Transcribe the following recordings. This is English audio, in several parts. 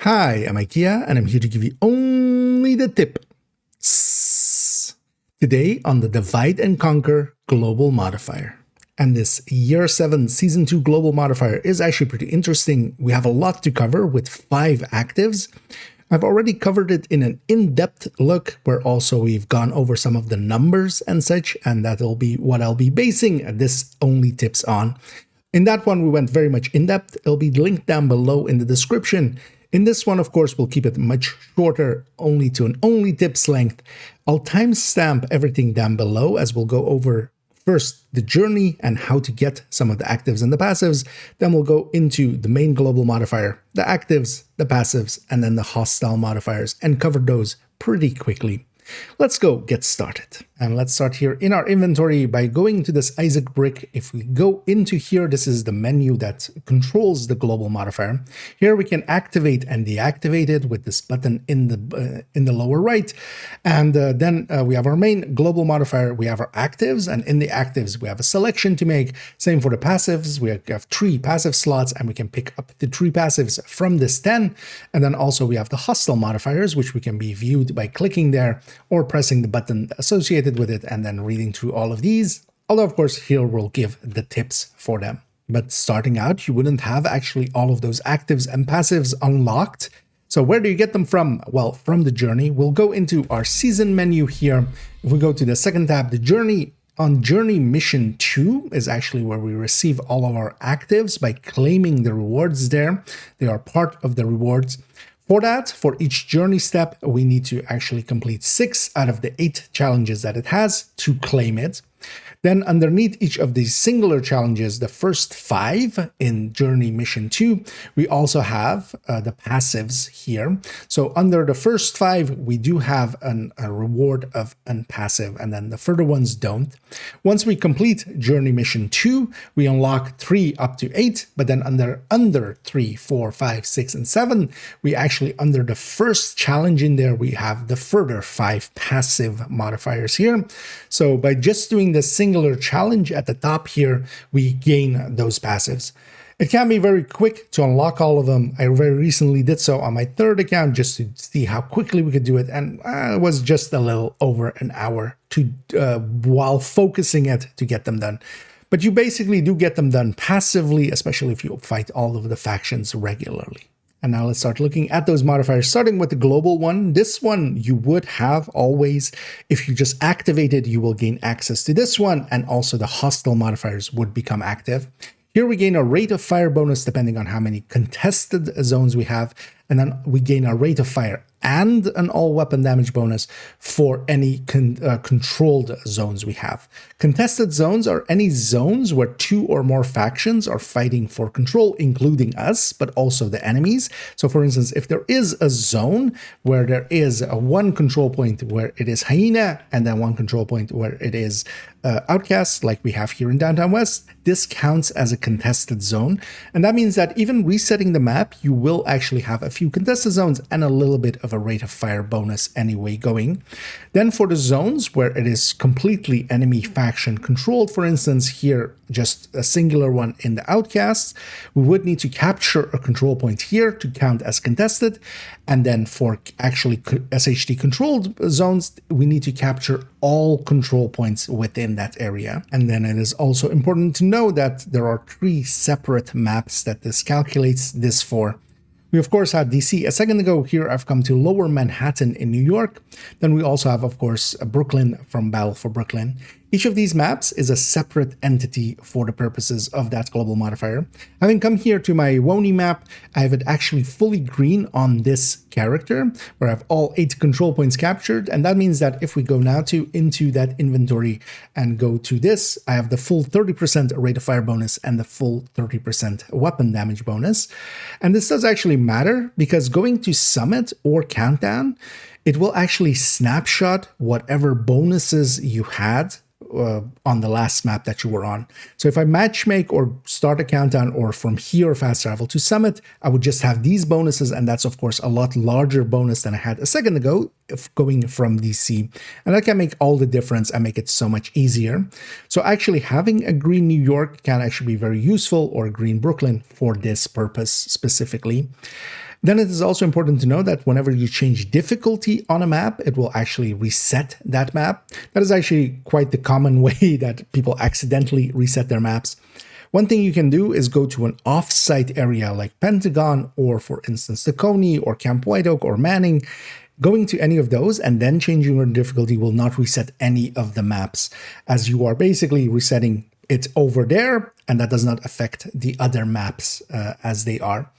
Hi, I'm IKEA, and I'm here to give you only the tip. Today on the Divide and Conquer Global Modifier. And this Year 7 Season 2 Global Modifier is actually pretty interesting. We have a lot to cover with 5 actives. I've already covered it in an in-depth look where also we've gone over some of the numbers and such, and that'll be what I'll be basing this OnlyTips on. In that one, we went very much in-depth. It'll be linked down below in the description. In this one, of course, we'll keep it much shorter, only to an OnlyTips length. I'll timestamp everything down below as we'll go over first the journey and how to get some of the actives and the passives. Then we'll go into the main global modifier, the actives, the passives, and then the hostile modifiers, and cover those pretty quickly. Let's go get started. And let's start here in our inventory by going to this Isaac brick. If we go into here, this is the menu that controls the global modifier. Here we can activate and deactivate it with this button in the lower right. And then we have our main global modifier. We have our actives, and in the actives we have a selection to make. Same for the passives. We have 3 passive slots, and we can pick up the 3 passives from this 10. And then also we have the hostile modifiers, which we can be viewed by clicking there or pressing the button associated with it and then reading through all of these. Although, of course, here we'll give the tips for them. But starting out, you wouldn't have actually all of those actives and passives unlocked. So where do you get them from? Well, from the journey. We'll go into our season menu here. If we go to the second tab, the journey, on Journey Mission 2 is actually where we receive all of our actives by claiming the rewards there. They are part of the rewards. For that, for each journey step, we need to actually complete 6 out of the 8 challenges that it has to claim it. Then underneath each of these singular challenges, the first 5 in Journey Mission 2, we also have the passives here. So under the first 5, we do have a reward of unpassive, and then the further ones don't. Once we complete Journey Mission 2, we unlock 3 up to 8, but then under 3, 4, 5, 6, and 7, we actually, under the first challenge in there, we have the further 5 passive modifiers here. So by just doing the singular challenge at the top here, we gain those passives. It can be very quick to unlock all of them. I very recently did so on my 3rd account just to see how quickly we could do it, and it was just a little over an hour to while focusing it to get them done. But you basically do get them done passively, especially if you fight all of the factions regularly. And now let's start looking at those modifiers, starting with the global one. This one you would have always. If you just activate it, you will gain access to this one, and also the hostile modifiers would become active. Here we gain a rate of fire bonus depending on how many contested zones we have, and then we gain a rate of fire and an all weapon damage bonus for any controlled zones we have. Contested zones are any zones where 2 or more factions are fighting for control, including us, but also the enemies. So for instance, if there is a zone where there is a 1 control point where it is Hyena, and then 1 control point where it is Outcast, like we have here in Downtown West, this counts as a contested zone. And that means that even resetting the map, you will actually have a few contested zones and a little bit of a rate of fire bonus anyway going. Then for the zones where it is completely enemy faction controlled, for instance, here just a singular one in the Outcasts, we would need to capture a control point here to count as contested. And then for actually SHD controlled zones, we need to capture all control points within that area. And then it is also important to know that there are 3 separate maps that this calculates this for. We of course had DC a second ago. Here I've come to Lower Manhattan in New York. Then we also have, of course, Brooklyn from Battle for Brooklyn. Each of these maps is a separate entity for the purposes of that global modifier. Having come here to my Wony map, I have it actually fully green on this character, where I have all 8 control points captured. And that means that if we go now into that inventory and go to this, I have the full 30% rate of fire bonus and the full 30% weapon damage bonus. And this does actually matter because going to Summit or Countdown, it will actually snapshot whatever bonuses you had on the last map that you were on. So if I matchmake or start a countdown, or from here fast travel to Summit, I would just have these bonuses, and that's of course a lot larger bonus than I had a second ago if going from DC, and that can make all the difference and make it so much easier. So actually having a green New York can actually be very useful, or a green Brooklyn for this purpose specifically. Then it is also important to know that whenever you change difficulty on a map, it will actually reset that map. That is actually quite the common way that people accidentally reset their maps. One thing you can do is go to an off-site area like Pentagon, or for instance, the Coney or Camp White Oak or Manning. Going to any of those and then changing your difficulty will not reset any of the maps, as you are basically resetting it over there, and that does not affect the other maps as they are.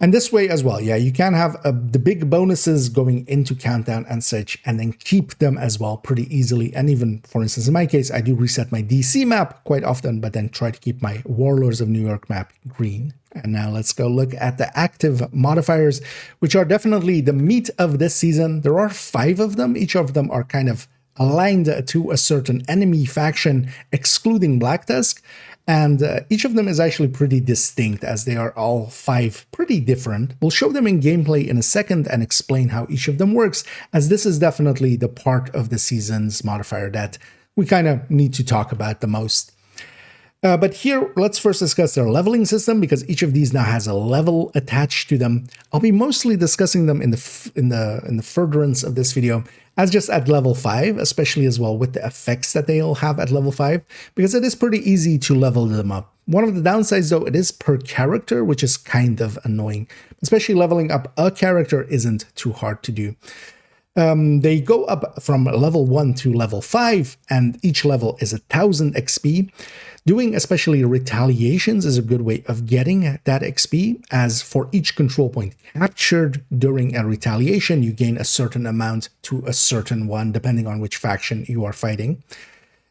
And this way as well, yeah, you can have the big bonuses going into Countdown and such, and then keep them as well pretty easily. And even, for instance, in my case, I do reset my DC map quite often, but then try to keep my Warlords of New York map green. And now let's go look at the active modifiers, which are definitely the meat of this season. There are 5 of them. Each of them are kind of aligned to a certain enemy faction, excluding Black Tusk. And each of them is actually pretty distinct, as they are all 5 pretty different. We'll show them in gameplay in a second and explain how each of them works, as this is definitely the part of the season's modifier that we kind of need to talk about the most. But here, let's first discuss their leveling system, because each of these now has a level attached to them. I'll be mostly discussing them in the furtherance of this video as just at level 5, especially as well with the effects that they'll have at level 5, because it is pretty easy to level them up. One of the downsides, though, it is per character, which is kind of annoying. Especially leveling up a character isn't too hard to do. They go up from level 1 to level 5, and each level is 1000 XP. Doing especially retaliations is a good way of getting that XP, as for each control point captured during a retaliation, you gain a certain amount to a certain one, depending on which faction you are fighting.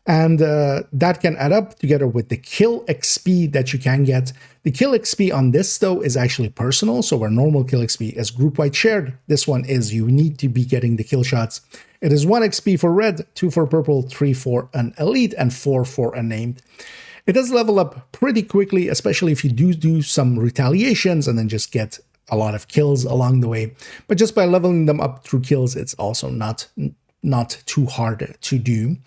And that can add up together with the kill XP that you can get. The kill XP on this, though, is actually personal. So where normal kill XP is group-wide shared, this one is you need to be getting the kill shots. It is 1 XP for red, 2 for purple, 3 for an elite, and 4 for a named. It does level up pretty quickly, especially if you do some retaliations and then just get a lot of kills along the way. But just by leveling them up through kills, it's also not too hard to do.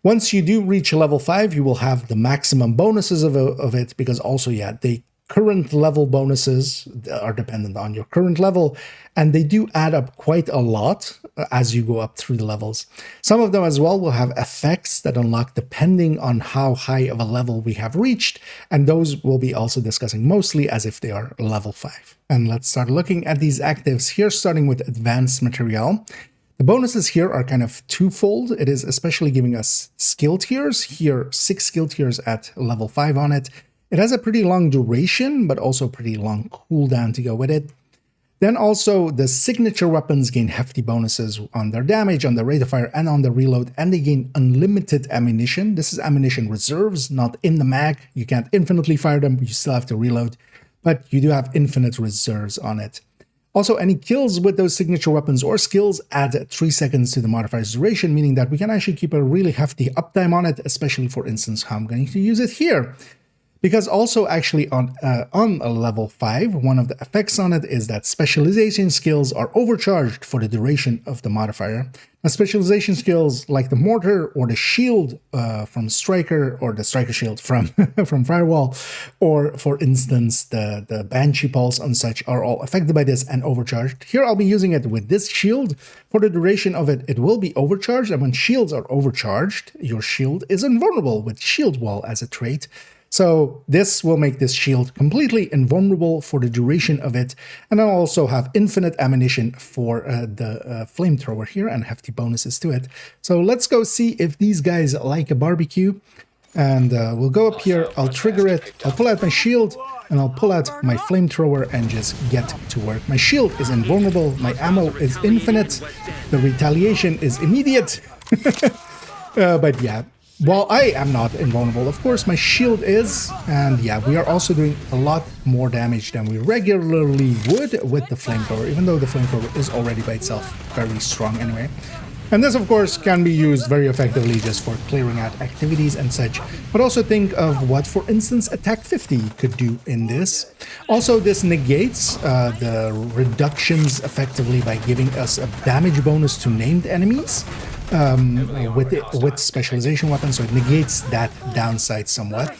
Once you do reach level 5, you will have the maximum bonuses of it, because also, yeah, the current level bonuses are dependent on your current level, and they do add up quite a lot as you go up through the levels. Some of them as well will have effects that unlock depending on how high of a level we have reached, and those we'll be also discussing mostly as if they are level 5. And let's start looking at these actives here, starting with Advanced Materiel. The bonuses here are kind of twofold. It is especially giving us skill tiers. Here, 6 skill tiers at level 5 on it. It has a pretty long duration, but also pretty long cooldown to go with it. Then also, the signature weapons gain hefty bonuses on their damage, on the rate of fire, and on the reload, and they gain unlimited ammunition. This is ammunition reserves, not in the mag. You can't infinitely fire them, but you still have to reload. But you do have infinite reserves on it. Also, any kills with those signature weapons or skills add 3 seconds to the modifier's duration, meaning that we can actually keep a really hefty uptime on it, especially, for instance, how I'm going to use it here. Because also actually on a level 5, one of the effects on it is that specialization skills are overcharged for the duration of the modifier. Now, specialization skills like the mortar or the shield from Striker, or the Striker shield from, from Firewall, or for instance the Banshee Pulse and such, are all affected by this and overcharged. Here I'll be using it with this shield. For the duration of it, it will be overcharged, and when shields are overcharged, your shield is invulnerable with Shield Wall as a trait. So this will make this shield completely invulnerable for the duration of it. And I'll also have infinite ammunition for the flamethrower here, and hefty bonuses to it. So let's go see if these guys like a barbecue. And we'll go up here, I'll trigger it, I'll pull out my shield, and I'll pull out my flamethrower and just get to work. My shield is invulnerable, my ammo is infinite, the retaliation is immediate. But yeah. While I am not invulnerable, of course, my shield is, and yeah, we are also doing a lot more damage than we regularly would with the flamethrower, even though the flamethrower is already by itself very strong anyway. And this, of course, can be used very effectively just for clearing out activities and such. But also think of what, for instance, Attack 50 could do in this. Also, this negates the reductions effectively by giving us a damage bonus to named enemies. With specialization weapons, so it negates that downside somewhat.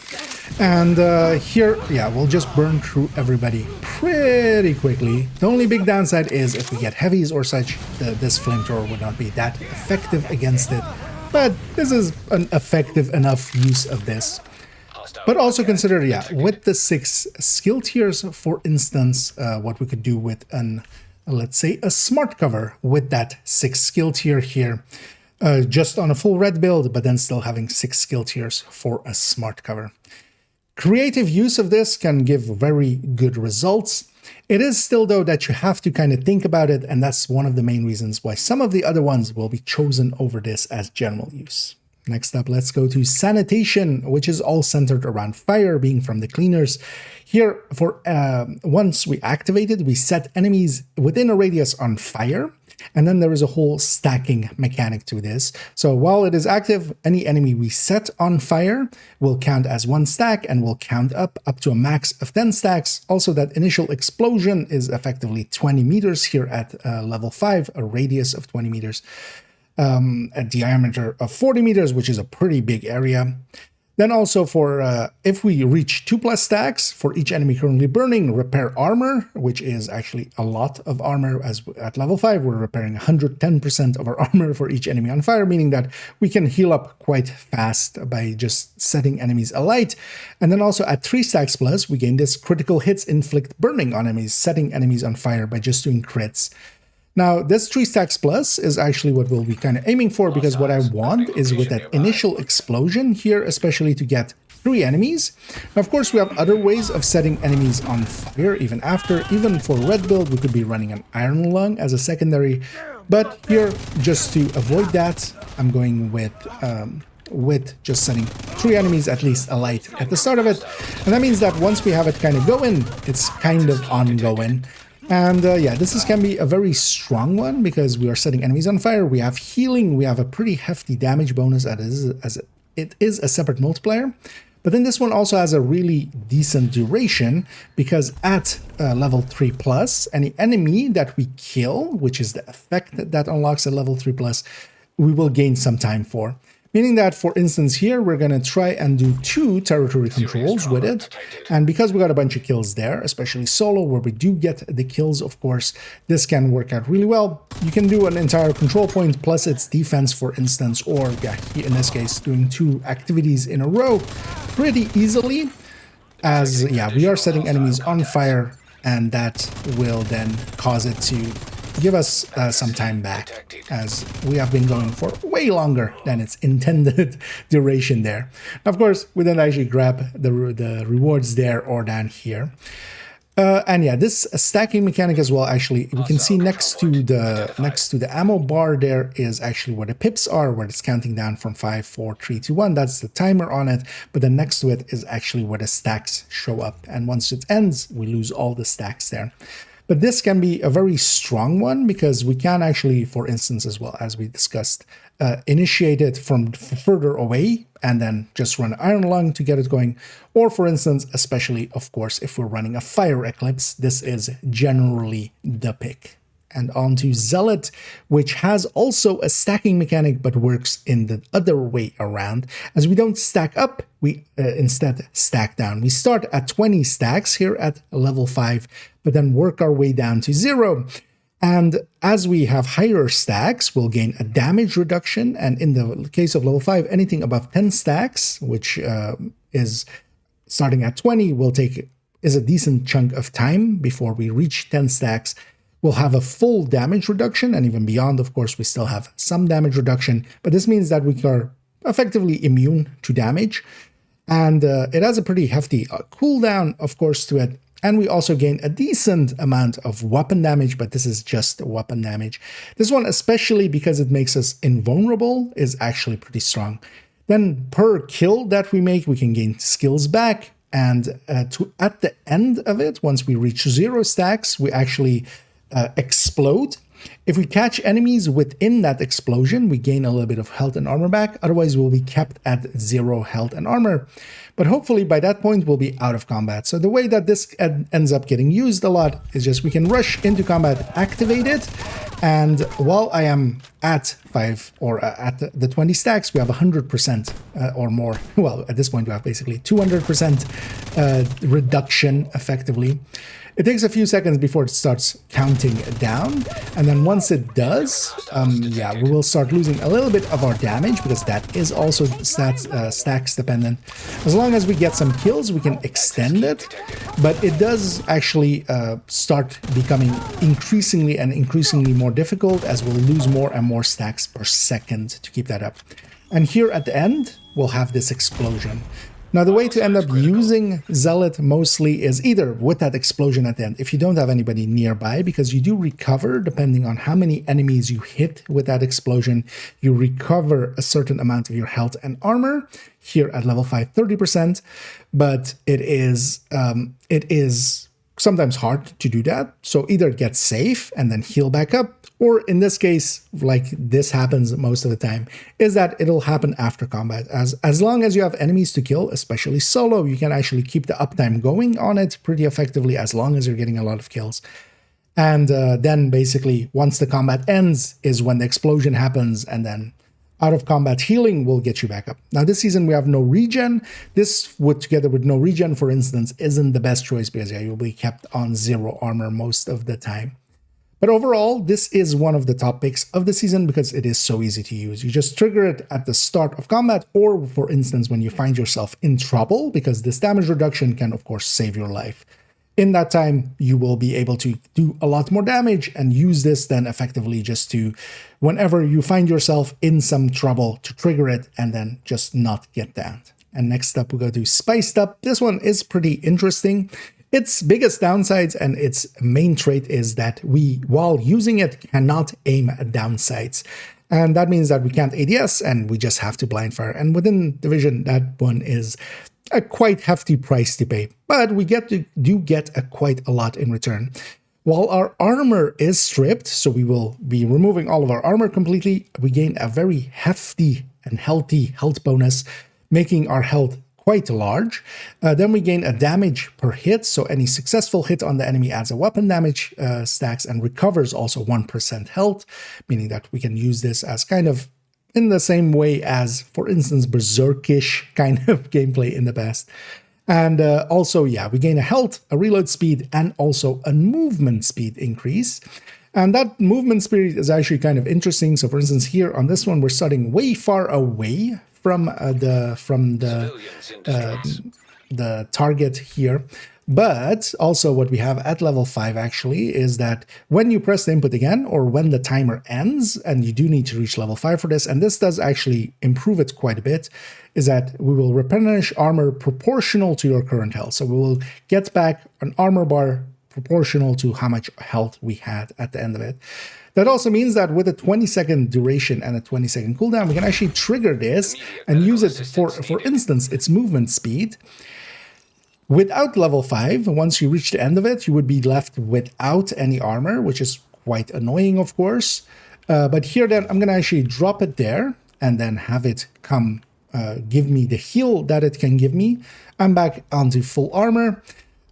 And here, yeah, we'll just burn through everybody pretty quickly. The only big downside is if we get heavies or such, this flamethrower would not be that effective against it. But this is an effective enough use of this. But also consider, yeah, with the 6 skill tiers, for instance, what we could do with an, let's say, a smart cover with that 6 skill tier here. Just on a full red build, but then still having 6 skill tiers for a smart cover. Creative use of this can give very good results. It is still, though, that you have to kind of think about it, and that's one of the main reasons why some of the other ones will be chosen over this as general use. Next up, let's go to Sanitation, which is all centered around fire, being from the cleaners. Here, for once we activate it, we set enemies within a radius on fire, and then there is a whole stacking mechanic to this. So while it is active, any enemy we set on fire will count as 1 stack and will count up to a max of 10 stacks. Also, that initial explosion is effectively 20 meters here at level 5, a radius of 20 meters. A diameter of 40 meters, which is a pretty big area. Then also for if we reach 2+ stacks for each enemy currently burning, repair armor, which is actually a lot of armor. As at level 5, we're repairing 110% of our armor for each enemy on fire, meaning that we can heal up quite fast by just setting enemies alight. And then also at 3 stacks plus, we gain this critical hits inflict burning on enemies, setting enemies on fire by just doing crits. Now, this 3 stacks plus is actually what we'll be kind of aiming for, because what I want is with that initial explosion here, especially to get 3 enemies. Now, of course, we have other ways of setting enemies on fire even after. Even for red build, we could be running an iron lung as a secondary. But here, just to avoid that, I'm going with just setting 3 enemies at least alight at the start of it. And that means that once we have it kind of going, it's kind of ongoing. And yeah, this can be a very strong one because we are setting enemies on fire. We have healing. We have a pretty hefty damage bonus as it is a separate multiplier. But then this one also has a really decent duration because at level 3 plus, any enemy that we kill, which is the effect that unlocks at level 3 plus, we will gain some time for. Meaning that, for instance, here we're going to try and do 2 territory controls with it. And because we got a bunch of kills there, especially solo, where we do get the kills, of course, this can work out really well. You can do an entire control point plus its defense, for instance, or yeah, in this case, doing 2 activities in a row pretty easily. As yeah, we are setting enemies on fire, and that will then cause it to give us some time back, as we have been going for way longer than its intended duration there. Of course, we don't actually grab the rewards there or down here. And yeah, this stacking mechanic as well, actually, we can see next to the ammo bar there is actually where the pips are, where it's counting down from 5, 4, 3, 2, 1. That's the timer on it. But then next to it is actually where the stacks show up. And once it ends, we lose all the stacks there. But this can be a very strong one because we can actually, for instance, as well as we discussed, initiate it from further away and then just run Iron Lung to get it going. Or for instance, especially, of course, if we're running a Fire Eclipse, this is generally the pick. And on to Zealot, which has also a stacking mechanic, but works in the other way around. As we don't stack up, we instead stack down. We start at 20 stacks here at level 5, but then work our way down to 0. And as we have higher stacks, we'll gain a damage reduction. And in the case of level 5, anything above 10 stacks, which is starting at 20, is a decent chunk of time before we reach 10 stacks. We'll have a full damage reduction, and even beyond, of course, we still have some damage reduction, but this means that we are effectively immune to damage, and it has a pretty hefty cooldown, of course, to it, and we also gain a decent amount of weapon damage, but this is just weapon damage. This one, especially because it makes us invulnerable, is actually pretty strong. Then per kill that we make, we can gain skills back, and at the end of it, once we reach 0 stacks, we actually explode, If we catch enemies within that explosion, we gain a little bit of health and armor back. Otherwise, we'll be kept at 0 health and armor. But hopefully by that point, we'll be out of combat. So the way that this ends up getting used a lot is just we can rush into combat, activate it, and while I am at 5 or at the 20 stacks, we have 100% or more. Well, at this point, we have basically 200% reduction effectively. It takes a few seconds before it starts counting down, and then once it does, yeah, we will start losing a little bit of our damage because that is also stacks dependent. As long as we get some kills, we can extend it, but it does actually start becoming increasingly more difficult as we'll lose more and more stacks per second to keep that up. And here at the end, we'll have this explosion. Now, the way to end up using Zealot mostly is either with that explosion at the end, if you don't have anybody nearby, because you do recover, depending on how many enemies you hit with that explosion, you recover a certain amount of your health and armor. Here at level 5, 30%, but it is sometimes hard to do that. So either get safe and then heal back up, or in this case, like this happens most of the time, is that it'll happen after combat. As long as you have enemies to kill, especially solo, you can actually keep the uptime going on it pretty effectively as long as you're getting a lot of kills. And then basically, once the combat ends is when the explosion happens, and then out of combat healing will get you back up. Now, this season we have no regen. This, together with no regen, for instance, isn't the best choice because yeah, you'll be kept on 0 armor most of the time. But overall, this is one of the top picks of the season because it is so easy to use. You just trigger it at the start of combat, or for instance, when you find yourself in trouble, because this damage reduction can, of course, save your life. In that time, you will be able to do a lot more damage and use this then effectively just to, whenever you find yourself in some trouble, to trigger it and then just not get downed. And next up, we go to Spiced Up. This one is pretty interesting. Its biggest downsides and its main trait is that we, while using it, cannot aim at down sights. And that means that we can't ADS and we just have to blind fire. And within Division, that one is a quite hefty price to pay. But we do get quite a lot in return. While our armor is stripped, so we will be removing all of our armor completely, we gain a very hefty and healthy health bonus, making our health quite large. Then we gain a damage per hit, so any successful hit on the enemy adds a weapon damage stacks and recovers also 1% health, meaning that we can use this as kind of in the same way as, for instance, Berserkish kind of gameplay in the past. And also, yeah, we gain a health, a reload speed, and also a movement speed increase. And that movement speed is actually kind of interesting. So for instance, here on this one, we're starting way far away from the target here. But also what we have at level 5 actually is that when you press the input again, or when the timer ends, and you do need to reach level 5 for this, and this does actually improve it quite a bit, is that we will replenish armor proportional to your current health. So we will get back an armor bar proportional to how much health we had at the end of it. That also means that with a 20-second duration and a 20-second cooldown, we can actually trigger this and use it for instance, its movement speed. Without level 5, once you reach the end of it, you would be left without any armor, which is quite annoying, of course. But here then, I'm going to actually drop it there and then have it come give me the heal that it can give me. I'm back onto full armor.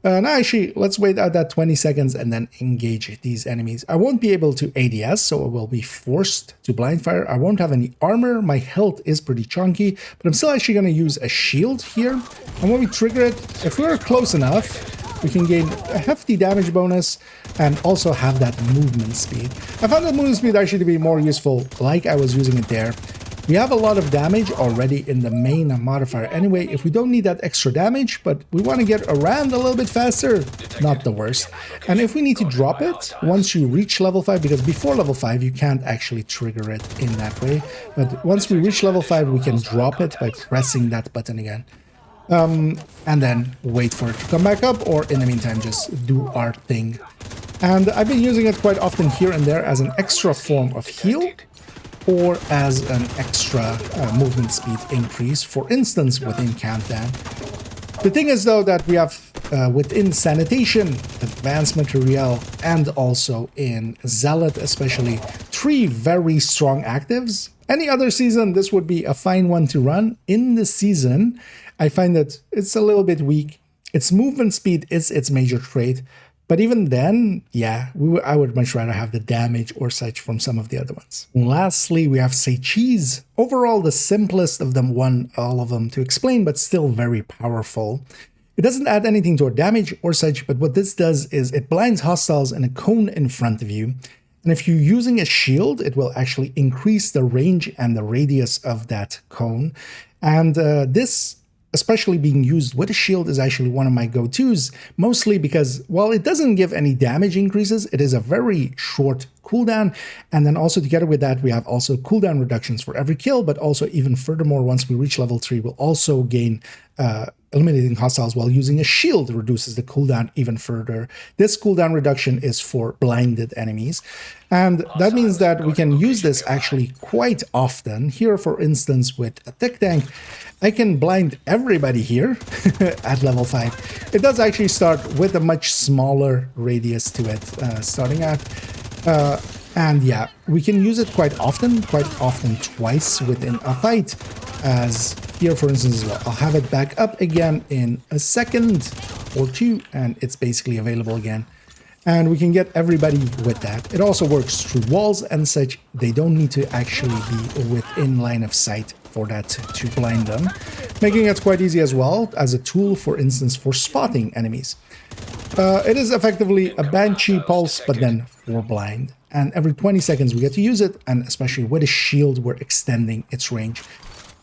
Now actually, let's wait out that 20 seconds and then engage these enemies. I won't be able to ADS, so I will be forced to blind fire. I won't have any armor. My health is pretty chunky, but I'm still actually going to use a shield here. And when we trigger it, if we're close enough, we can gain a hefty damage bonus and also have that movement speed. I found that movement speed actually to be more useful, like I was using it there. We have a lot of damage already in the main modifier anyway. If we don't need that extra damage, but we want to get around a little bit faster, not the worst. And if we need to drop it once you reach level 5, because before level 5 you can't actually trigger it in that way. But once we reach level 5, we can drop it by pressing that button again. And then wait for it to come back up, or in the meantime just do our thing. And I've been using it quite often here and there as an extra form of heal, or as an extra movement speed increase, for instance, within countdown. The thing is, though, that we have within Sanitation, Advanced Materiel, and also in Zealot especially. 3 very strong actives. Any other season, this would be a fine one to run. In this season, I find that it's a little bit weak. Its movement speed is its major trait. But even then, yeah, I would much rather have the damage or such from some of the other ones. And lastly, we have Seichi's. Overall, the simplest of them, all of them to explain, but still very powerful. It doesn't add anything to our damage or such, but what this does is it blinds hostiles in a cone in front of you. And if you're using a shield, it will actually increase the range and the radius of that cone. And this, especially being used with a shield, is actually one of my go-tos, mostly because, while it doesn't give any damage increases, it is a very short cooldown. And then also together with that, we have also cooldown reductions for every kill, but also even furthermore, once we reach level 3, we'll also gain eliminating hostiles while using a shield reduces the cooldown even further. This cooldown reduction is for blinded enemies. And that means that we can use this actually quite often. Here, for instance, with a tech tank, I can blind everybody here at level 5. It does actually start with a much smaller radius to it, starting at. And yeah, we can use it quite often twice within a fight. As here, for instance, as well, I'll have it back up again in a second or 2, and it's basically available again. And we can get everybody with that. It also works through walls and such. They don't need to actually be within line of sight for that to blind them, making it quite easy as well as a tool, for instance, for spotting enemies. It is effectively a Banshee pulse, but then for blind. And every 20 seconds we get to use it, and especially with a shield, we're extending its range.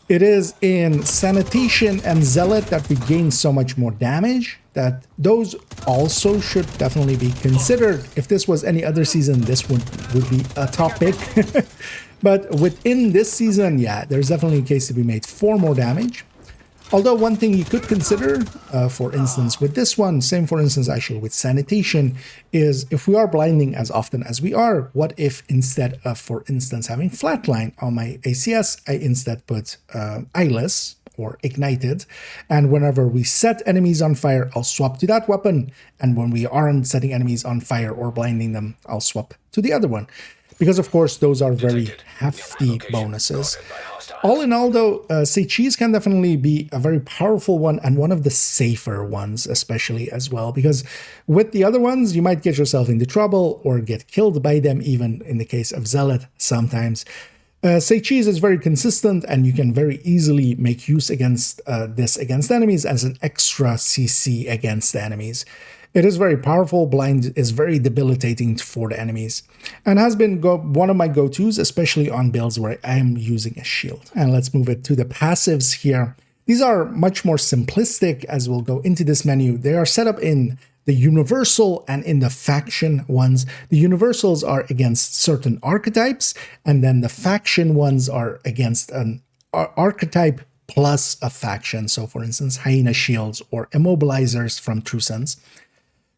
It is in Sanitation and Zealot that we gain so much more damage that those also should definitely be considered. If this was any other season, this would be a top pick. But within this season, yeah, there's definitely a case to be made for more damage. Although one thing you could consider, for instance, with this one, same for instance actually with Sanitation, is if we are blinding as often as we are, what if instead of, for instance, having Flatline on my ACS, I instead put Eyeless or Ignited, and whenever we set enemies on fire, I'll swap to that weapon, and when we aren't setting enemies on fire or blinding them, I'll swap to the other one. Because of course, those are very hefty bonuses. All in all, though, Seichi's can definitely be a very powerful one and one of the safer ones, especially as well, because with the other ones, you might get yourself into trouble or get killed by them, even in the case of Zealot sometimes. Seichi's is very consistent, and you can very easily make use against this against enemies as an extra CC against the enemies. It is very powerful. Blind is very debilitating for the enemies and has been one of my go-tos, especially on builds where I am using a shield. And let's move it to the passives here. These are much more simplistic as we'll go into this menu. They are set up in the universal and in the faction ones. The universals are against certain archetypes, and then the faction ones are against an archetype plus a faction. So for instance, Hyena Shields or Immobilizers from True Sense.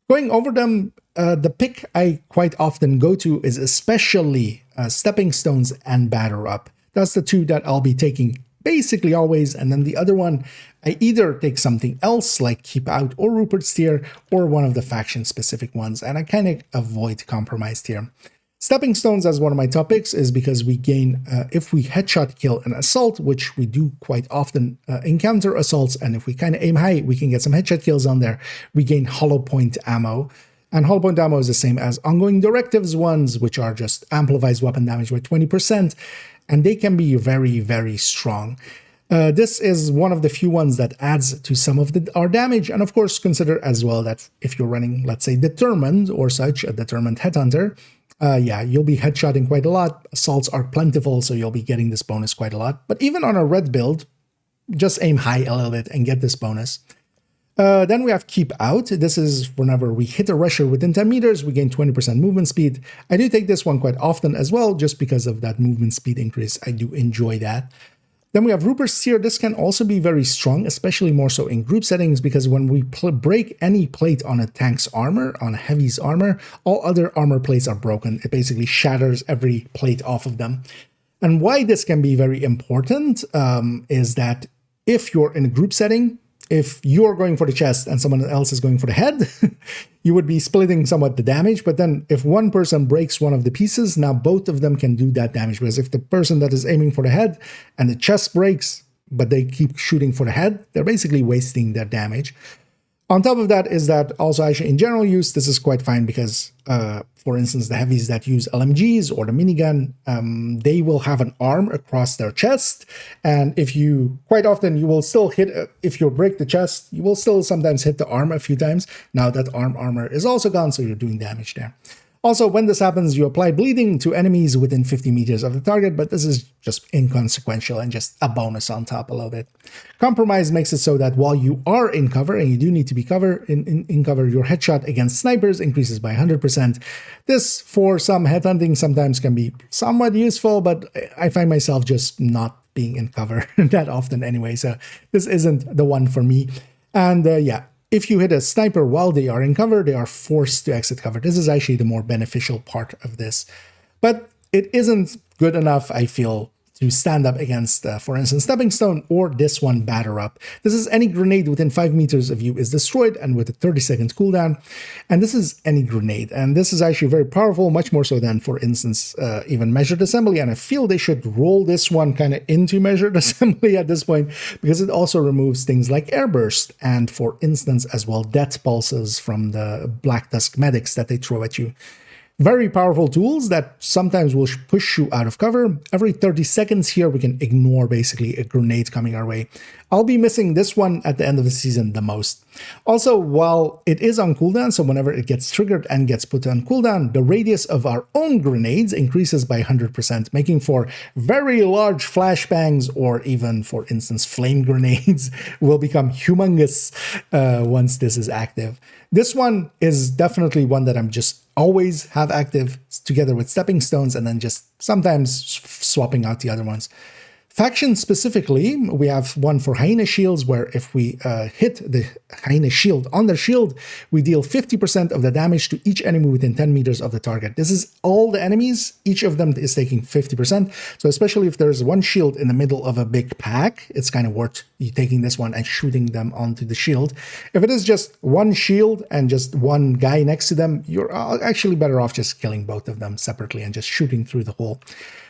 Going over them, the pick I quite often go to is especially Stepping Stones and Batter Up. That's the 2 that I'll be taking basically always, and then the other one, I either take something else like Keep Out or Rupert's Tear, or one of the faction-specific ones, and I kind of avoid Compromised here. Stepping Stones as one of my topics is because we gain, if we headshot kill an assault, which we do quite often encounter assaults, and if we kind of aim high, we can get some headshot kills on there, we gain hollow point ammo. And hollow point ammo is the same as ongoing directives ones, which are just amplifies weapon damage by 20%, and they can be very, very strong. This is one of the few ones that adds to some of our damage, and of course consider as well that if you're running, let's say, Determined or such, a Determined Headhunter, yeah, you'll be headshotting quite a lot. Assaults are plentiful, so you'll be getting this bonus quite a lot. But even on a red build, just aim high a little bit and get this bonus. Then we have Keep Out. This is whenever we hit a rusher within 10 meters, we gain 20% movement speed. I do take this one quite often as well, just because of that movement speed increase. I do enjoy that. Then we have Rupert's Tear. This can also be very strong, especially more so in group settings, because when we break any plate on a tank's armor, on a heavy's armor, all other armor plates are broken. It basically shatters every plate off of them. And why this can be very important is that if you're in a group setting, if you're going for the chest and someone else is going for the head, you would be splitting somewhat the damage. But then if one person breaks one of the pieces, now both of them can do that damage. Because if the person that is aiming for the head and the chest breaks, but they keep shooting for the head, they're basically wasting their damage. On top of that is that also actually in general use, this is quite fine because, for instance, the heavies that use LMGs or the minigun, they will have an arm across their chest. And if you, quite often, you will still hit, if you break the chest, you will still sometimes hit the arm a few times. Now that armor is also gone, so you're doing damage there. Also, when this happens, you apply bleeding to enemies within 50 meters of the target, but this is just inconsequential and just a bonus on top a little bit. Compromise makes it so that while you are in cover, and you do need to be in cover, your headshot against snipers increases by 100%. This, for some headhunting, sometimes can be somewhat useful, but I find myself just not being in cover that often anyway, so this isn't the one for me. And yeah. If you hit a sniper while they are in cover, they are forced to exit cover. This is actually the more beneficial part of this. But it isn't good enough, I feel, to stand up against, for instance, Stepping Stone or this one, Batter Up. This is any grenade within 5 meters of you is destroyed and with a 30-second cooldown. And this is any grenade. And this is actually very powerful, much more so than, for instance, even Measured Assembly. And I feel they should roll this one kind of into Measured Assembly at this point, because it also removes things like Airburst and, for instance, as well, Death Pulses from the Black Tusk medics that they throw at you. Very powerful tools that sometimes will push you out of cover. Every 30 seconds here, we can ignore basically a grenade coming our way. I'll be missing this one at the end of the season the most. Also, while it is on cooldown, so whenever it gets triggered and gets put on cooldown, the radius of our own grenades increases by 100%, making for very large flashbangs, or even, for instance, flame grenades will become humongous once this is active. This one is definitely one that I'm just always have active together with Stepping Stones, and then just sometimes swapping out the other ones. Faction specifically, we have one for Hyena Shields, where if we hit the Hyena Shield on their shield, we deal 50% of the damage to each enemy within 10 meters of the target. This is all the enemies, each of them is taking 50%. So especially if there's one shield in the middle of a big pack, it's kind of worth you taking this one and shooting them onto the shield. If it is just one shield and just one guy next to them, you're actually better off just killing both of them separately and just shooting through the hole.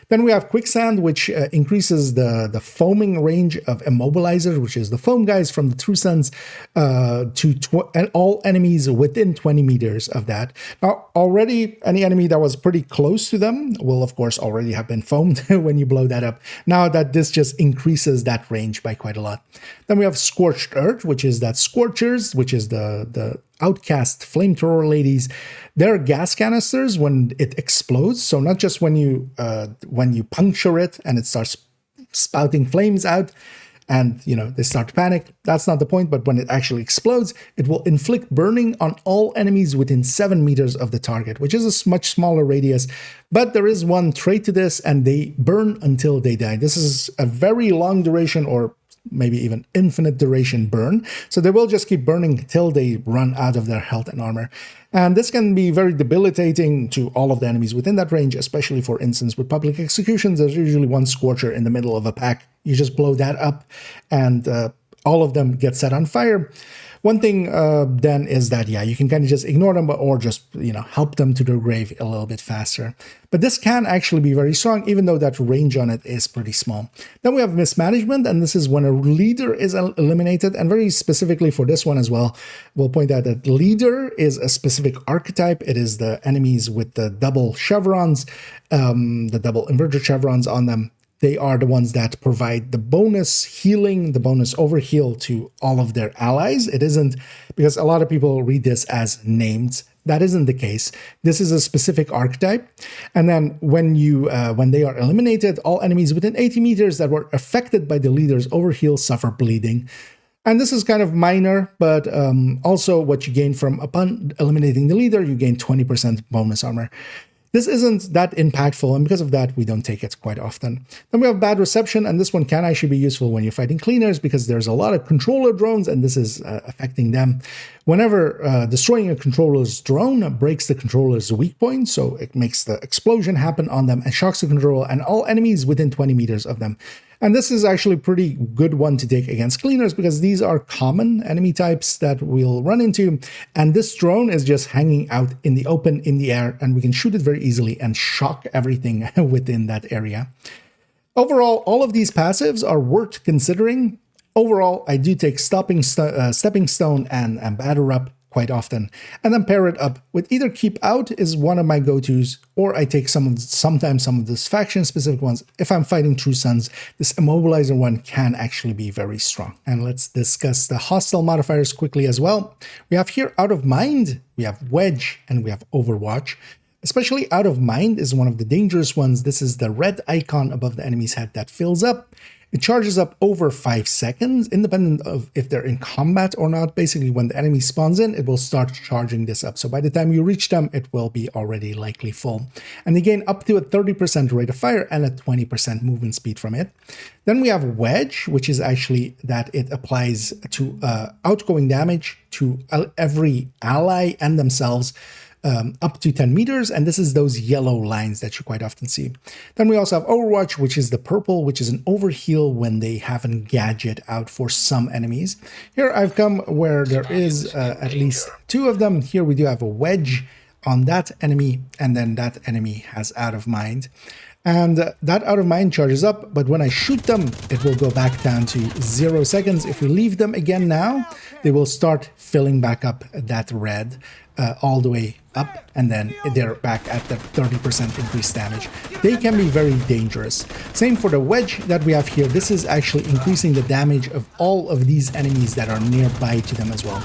Then we have Quicksand, which increases the foaming range of Immobilizer, which is the foam guys from the True Suns, to all enemies within 20 meters of that. Now, already, any enemy that was pretty close to them will, of course, already have been foamed when you blow that up. Now that this just increases that range by quite a lot. Then we have Scorched Earth, which is that Scorchers, which is the outcast flamethrower ladies. They're gas canisters when it explodes. So not just when you puncture it and it starts spouting flames out and, you know, they start to panic. That's not the point. But when it actually explodes, it will inflict burning on all enemies within 7 meters of the target, which is a much smaller radius. But there is one trait to this, and they burn until they die. This is a very long duration, or maybe even infinite duration burn. So they will just keep burning till they run out of their health and armor. And this can be very debilitating to all of the enemies within that range, especially, for instance, with public executions. There's usually one Scorcher in the middle of a pack. You just blow that up and all of them get set on fire. One thing then is that, yeah, you can kind of just ignore them, or just, you know, help them to their grave a little bit faster. But this can actually be very strong, even though that range on it is pretty small. Then we have Mismanagement, and this is when a leader is eliminated, and very specifically for this one as well, we'll point out that leader is a specific archetype. It is the enemies with the double chevrons, the double inverted chevrons on them. They are the ones that provide the bonus healing, the bonus overheal to all of their allies. It isn't, because a lot of people read this as named. That isn't the case. This is a specific archetype. And then when they are eliminated, all enemies within 80 meters that were affected by the leader's overheal suffer bleeding. And this is kind of minor, but also what you gain from upon eliminating the leader, you gain 20% bonus armor. This isn't that impactful, and because of that, we don't take it quite often. Then we have Bad Reception, and this one can actually be useful when you're fighting cleaners, because there's a lot of controller drones, and this is affecting them. Whenever destroying a controller's drone breaks the controller's weak point, so it makes the explosion happen on them and shocks the controller and all enemies within 20 meters of them. And this is actually a pretty good one to take against cleaners because these are common enemy types that we'll run into. And this drone is just hanging out in the open, in the air, and we can shoot it very easily and shock everything within that area. Overall, all of these passives are worth considering. Overall, I do take Stepping Stone and Batter Up quite often, and then pair it up with either Keep Out is one of my go-tos, or I take sometimes some of these faction-specific ones. If I'm fighting True Sons, this Immobilizer one can actually be very strong. And let's discuss the hostile modifiers quickly as well. We have here Out of Mind, we have Wedge, and we have Overwatch. Especially Out of Mind is one of the dangerous ones. This is the red icon above the enemy's head that fills up. It charges up over 5 seconds, independent of if they're in combat or not. Basically, when the enemy spawns in, it will start charging this up. So by the time you reach them, it will be already likely full. And they gain up to a 30% rate of fire and a 20% movement speed from it. Then we have Wedge, which is actually that it applies to outgoing damage to every ally and themselves, up to 10 meters, and this is those yellow lines that you quite often see. Then we also have Overwatch, which is the purple, which is an overheal when they have a gadget out for some enemies. Here I've come where there is at least 2 of them. Here we do have a Wedge on that enemy, and then that enemy has Out of Mind. And that Out of Mind charges up, but when I shoot them, it will go back down to 0 seconds. If we leave them again now, they will start filling back up that red all the way up, and then they're back at the 30% increased damage. They can be very dangerous. Same for the Wedge that we have here. This is actually increasing the damage of all of these enemies that are nearby to them as well.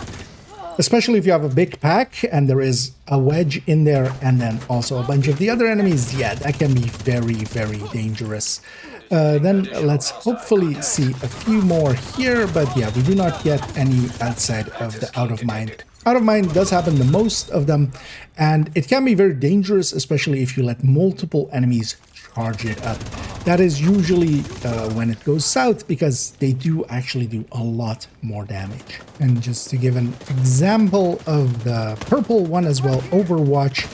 Especially if you have a big pack and there is a Wedge in there and then also a bunch of the other enemies, yeah, that can be very, very dangerous. Then let's hopefully see a few more here, but yeah, we do not get any outside of the Out of Mind. Out of Mind does happen the most of them, and it can be very dangerous, especially if you let multiple enemies charge it up. That is usually when it goes south, because they do actually do a lot more damage. And just to give an example of the purple one as well, Overwatch,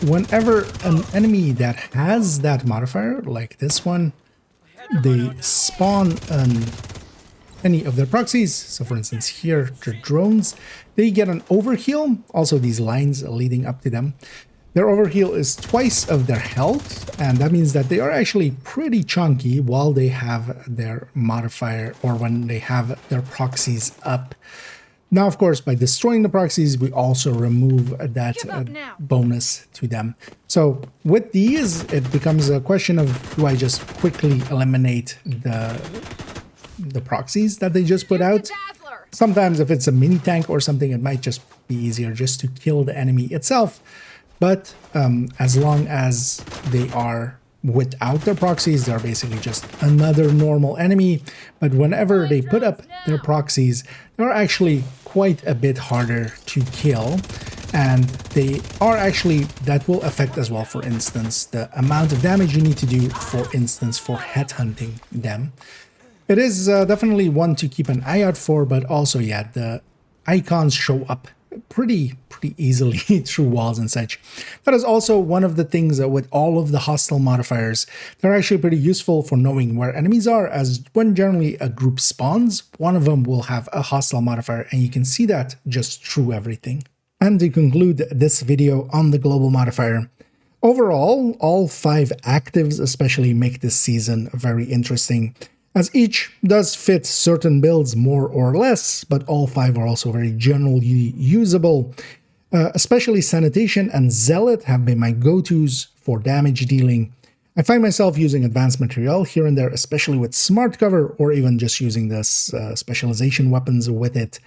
whenever an enemy that has that modifier, like this one, they spawn any of their proxies, so for instance here, the drones, they get an overheal, also these lines leading up to them. Their overheal is twice of their health, and that means that they are actually pretty chunky while they have their modifier, or when they have their proxies up. Now, of course, by destroying the proxies, we also remove that bonus to them. So with these, it becomes a question of, do I just quickly eliminate the proxies that they just put out? Sometimes if it's a mini tank or something, it might just be easier just to kill the enemy itself. But as long as they are without their proxies, they're basically just another normal enemy. But whenever they put up their proxies, they're actually quite a bit harder to kill. And they are actually, that will affect as well, for instance, the amount of damage you need to do, for instance, for headhunting them. It is definitely one to keep an eye out for, but also, yeah, the icons show up pretty easily through walls and such. That is also one of the things that with all of the hostile modifiers, they're actually pretty useful for knowing where enemies are, as when generally a group spawns, one of them will have a hostile modifier, and you can see that just through everything. And to conclude this video on the global modifier, overall, all 5 actives especially make this season very interesting, as each does fit certain builds more or less, but all 5 are also very generally usable. Especially Sanitation and Zealot have been my go-tos for damage dealing. I find myself using advanced Materiel here and there, especially with smart cover, or even just using this specialization weapons with it.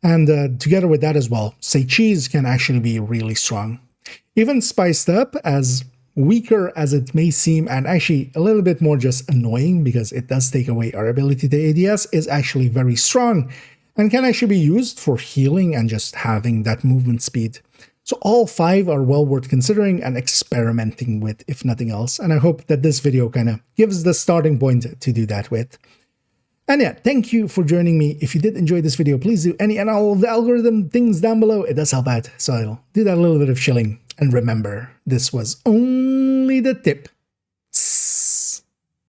And together with that as well, say cheese can actually be really strong. Even spiced up, as weaker as it may seem, and actually a little bit more just annoying because it does take away our ability to ADS, is actually very strong and can actually be used for healing and just having that movement speed. So all 5 are well worth considering and experimenting with, if nothing else. And I hope that this video kind of gives the starting point to do that with. And yeah, thank you for joining me. If you did enjoy this video, please do any and all of the algorithm things down below. It does help out, so I'll do that little bit of shilling. And remember, this was only the tip.